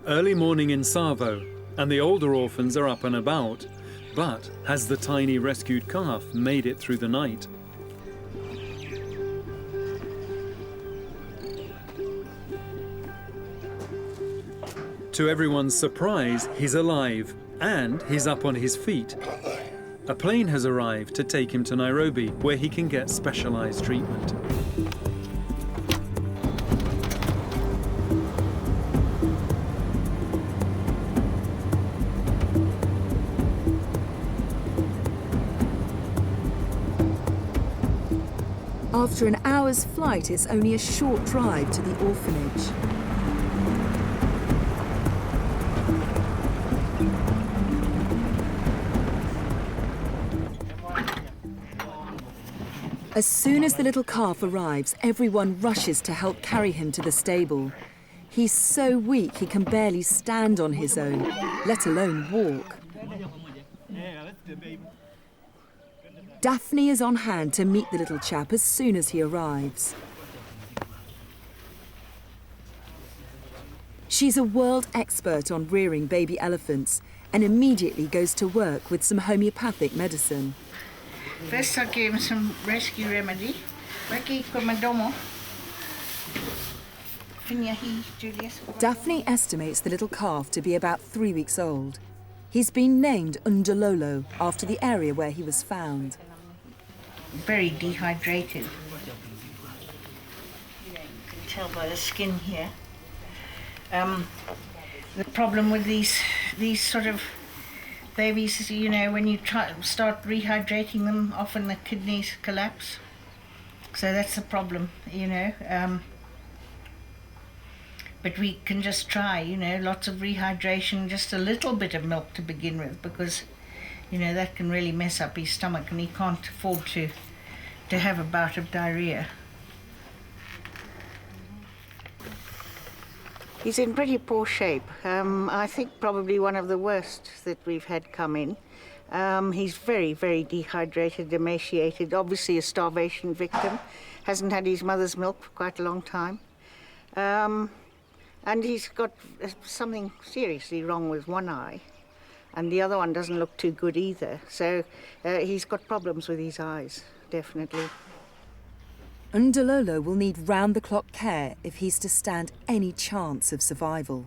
Early morning in Savo, and the older orphans are up and about. But has the tiny rescued calf made it through the night? To everyone's surprise, he's alive and he's up on his feet. A plane has arrived to take him to Nairobi, where he can get specialized treatment. After an hour's flight, it's only a short drive to the orphanage. As soon as the little calf arrives, everyone rushes to help carry him to the stable. He's so weak he can barely stand on his own, let alone walk. Daphne is on hand to meet the little chap as soon as he arrives. She's a world expert on rearing baby elephants and immediately goes to work with some homeopathic medicine. First I gave him some rescue remedy. Daphne estimates the little calf to be about 3 weeks old. He's been named Ndololo after the area where he was found. Very dehydrated. You can tell by the skin here. The problem with these sort of babies is, you know, when you start rehydrating them, often the kidneys collapse. So that's the problem, you know. But we can just try, you know, lots of rehydration, just a little bit of milk to begin with, because, you know, that can really mess up his stomach and he can't afford to have a bout of diarrhea. He's in pretty poor shape. I think probably one of the worst that we've had come in. He's very, very dehydrated, emaciated, obviously a starvation victim. Hasn't had his mother's milk for quite a long time. And he's got something seriously wrong with one eye. And the other one doesn't look too good either. So he's got problems with his eyes, definitely. Ndololo will need round-the-clock care if he's to stand any chance of survival.